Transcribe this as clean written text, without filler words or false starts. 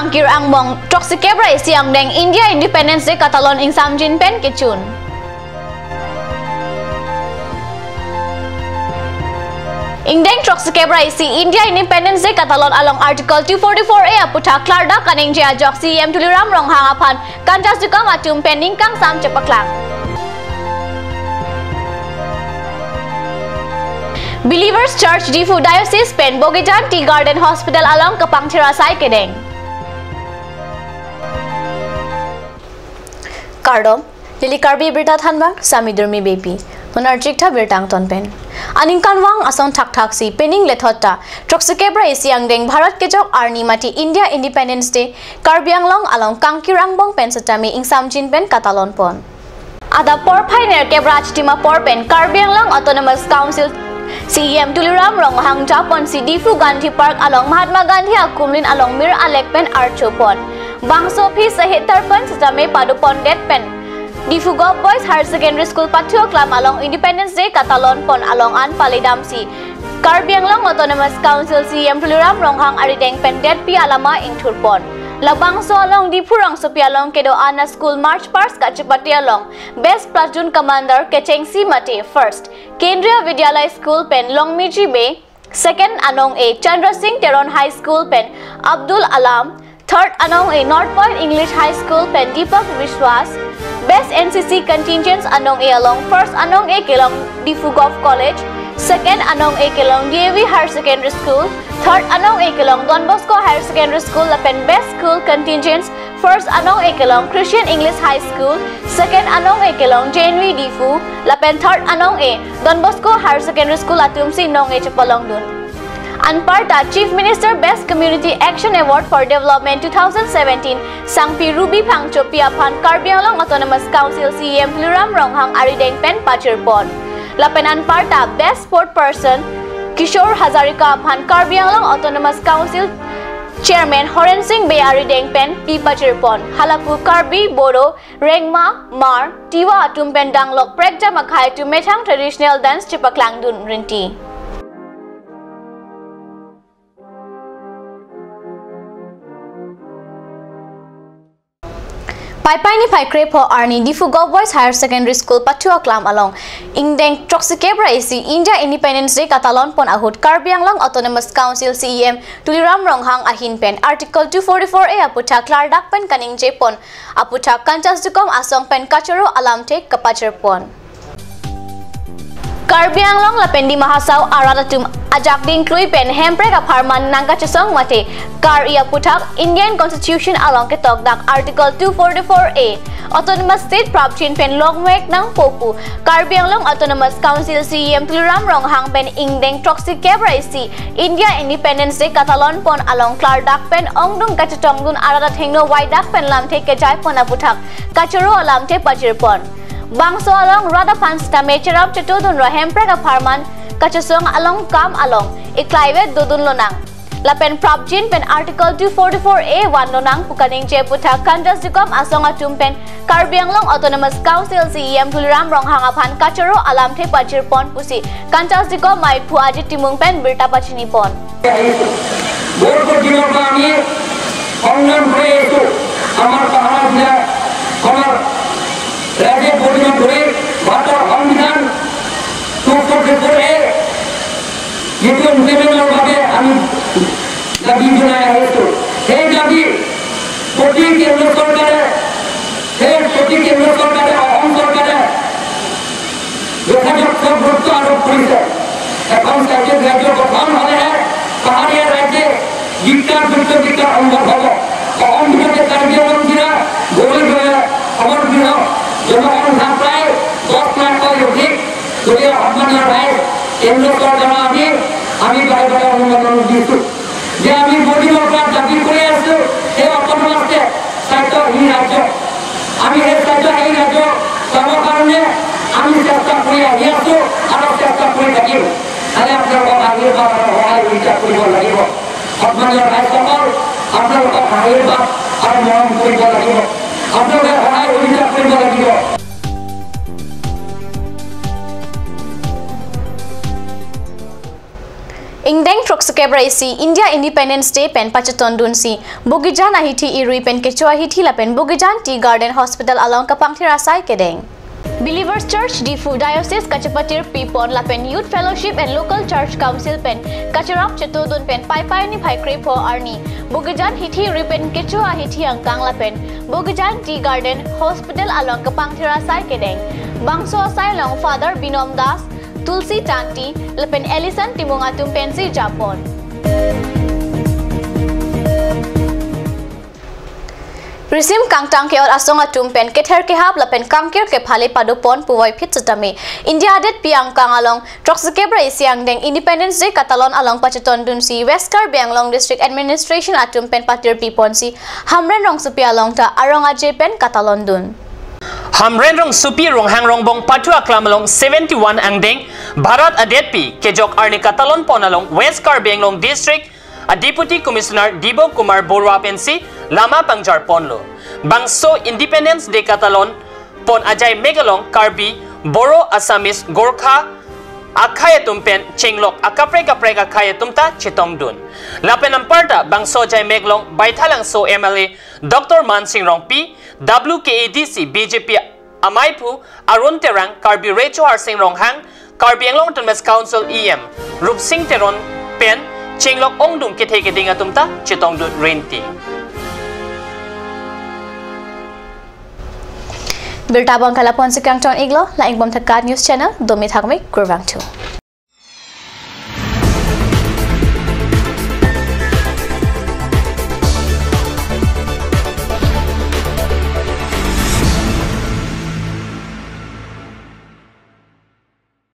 Kangkir Angbong Troxikebra Siang Deng India Independence Day Katalon ing Samjin Pen Kichun. Ingdeng Troxikebra India Independence Day Katalon along Article 244A aputa Klarda kaning je ajok CM tuliram rong hangapan kanjas juga matum pending kang sam cepaklang. Believers Church Difu Diocese Pen Bogitan Tea Garden Hospital along Kapang Tirasai Kedeng. Kardom Lili Karbi Birta Thanbang Sami Durmi Baby Monarchikta Birtang Tonpen Aning Kanwang Asong Tak Taksi Pening Lethota Troxikebra Siang Deng Bharat Kejok Arni Mati India Independence Day Karbiang Long along Kangkirangbong Pen Satami ing Samjin Pen Katalon Pon Ada Porpai Ner Kebra Chitima Porpen Karbiang Long Autonomous Council CEM Tuliram Rong Hang Japon si Difu Gandhi Park along Mahatma Gandhi Akumlin along Mir Alekpen Archopon Bangso Pi Sahit Tarpan Satame Padupon Detpen Difu Gop Boys Higher Secondary School Patio Club along Independence Day Katalon Pon along An Palidamsi Karbiang Long Autonomous Council CEM Tuliram Rong Hang Arideng Pen Det Pi Alama ing Turpon Labang so along Dipurang Sopialong Kedo Ana School March Pars Kachipati along Best Platoon Commander Kecheng Si Mate First Kendriya Vidyalay School Pen Longmiji Bay Second Anong A Chandra Singh Teron High School Pen Abdul Alam Third Anong A North Point English High School Pen Deepak Vishwas Best NCC Contingents Anong A along First Anong A Kelong Difu Golf College Second Anong A Kelong DAV Higher Secondary School Third Anong A Kelong Don Bosco Higher Secondary School Lapen Best School Contingents First Anong A Kelong Christian English High School Second Anong A Kelong JNV Difu Lapen Third Anong A Don Bosco Higher Secondary School Atumsi Nong A Chapalong Dun Anparta Chief Minister Best Community Action Award for Development 2017 Sangpi Ruby Pangcho Piapan Karbiang Long Autonomous Council CEM Tuliram Ronghang Arideng Pen Pachirpon Lapen Anparta Best Sport Person Kishore Hazarika Pan Karbiang Long Autonomous Council Chairman Horen Singh Bayari Dengpen Pi Pachirpon Halapu Karbi Bodo Rengma Mar Tiwa Atumpen Danglok Prekja Makai to Methang Traditional Dance Chipaklang Dun Rinti Pai ni pai krepo Arni Difu Golf Boys Higher Secondary School Patua Klam along Ingdeng Troxikebra India Independence Day Katalon Pon Ahut Karbiang Long Autonomous Council CEM Tuliram Ronghang Ahin Pen Article 244A Aputa Klardak Pen Kaning Jepon Aputa Kanchas Dukom Asong Pen Kacharo Alamte Kapachirpon Karbiang Long Lapen di Mahasau Aratatum Ajak ding Klui Pen Hemprek Aparman Nangkachasong Mate Kar Ia Putak Indian Constitution along Ketok Dak Article 244A Autonomous State Prabchin Pen Longwek Nang Popu Karbiang Long Autonomous Council CEM Tuliram Ronghang Pen Ingdeng Troxikebra India Independence Day Katalon Pon along Klardak Pen Ongdung Kachatong Dun Aratat Hengno Waidak Pen Lamte Kejai Pon Aputak Kacharo Alamte Pachirpon Bangso along Radapan Stame Cherap Chetudun Rohemprek Aparman Kachasong along Kam along Iklaiwe Dudun Lonang Lapen Prabjin Pen Article 244A 1 Lonang Pukaning Jeputa Kanjas Dukom Asong Atumpen Karbiang Long Autonomous Council CEM Tuliram Ronghang Apan Kacharo Alamte Pachirpon Pusi Kanjas Dukom Mait Puajit Timung Pen Birta Pachinipon Borko Timur Kami Hongan Presu Amar Pahala Hongar Raja Purniam Puri Batar Hongan 244A itu mungkin orang kami lagi jual itu. Saya lagi kotik yang lokal ada, saya kotik yang lokal ada, orang lokal ada. Jika jauh berbuat orang polis, account saja jauh berbuat ada, keharian raja, jika betul kita orang bawa, orang kita kerja orang kita, boleh boleh orang kita, jangan orang sampai, bos nak yodik, jadi orang yang Endo kalau ni, kami baik-baik orang itu. Dia kami bodi orang tapi kuliah itu, saya apa maksud? Saya ini aja. Kami saya ini aja. Sama karenanya, kami siapa kuliah itu, atau siapa kuliah lagi. Saya berapa hari orang itu kuliah lagi. Apa yang saya tahu, apa yang saya tahu, orang orang kuliah lagi. Apa yang saya itu kuliah lagi. Ingdeng Troksukebra isi India Independence Day pen pachaton dun si Bugijan ahithi irui pen kecho ahithi la pen Bugijan Tea Garden Hospital along kapangthira sai kedeng. Believers Church Difu Diocese Kachapatir Pipon la pen Youth Fellowship and Local Church Council pen Kacharap Chetudun pen Pai ni Bhai Krepo Arni Bugijan hithi irui pen kecho ahithi angkang la pen Bugijan Tea Garden Hospital along kapangthira sai kedeng. Bangso sai long Father Binom Das Tulsi Tanti lepen Ellison Timungatum Pensi Japon. Risim kangtang ke or asong atum pen kether ke hap lepen kangkir ke phale padupon puwai phit chatame India det piang kang along Troksukebra isiang deng Independence Day Catalan along pachaton dun si Westcar Banglong District Administration atum pen patir pipon si Hamren rong supi along ta arong aje pen Catalan dun. Hamren rong supi rong hang rong bong patu aklam along 71 angdeng Bharat adetpi kejok arni Catalan pon along Westcar Banglong District a Deputy Commissioner Dibo Kumar Borwa pensi lama pangjar ponlo bangso Independence Day Catalan pon ajay megalong Karbi Boro Assamese Gorkha akhayatum pen chenglok akapre akhayatum ta chitong dun lapen amparta bangso jay meglong baithalang so MLA Dr. Mansing Rongpi WKADC BJP Amaipu Arun Terang Karbi Recho Harsing Ronghang Karbi Anglong Autonomous Council EM Rup Singh Teron pen chenglok ongdum kithe kedinga tumta chitong dun renti Bertabang kalapon si Kangton Iglo la ingbom thakat news channel domi thakme kurwang tu.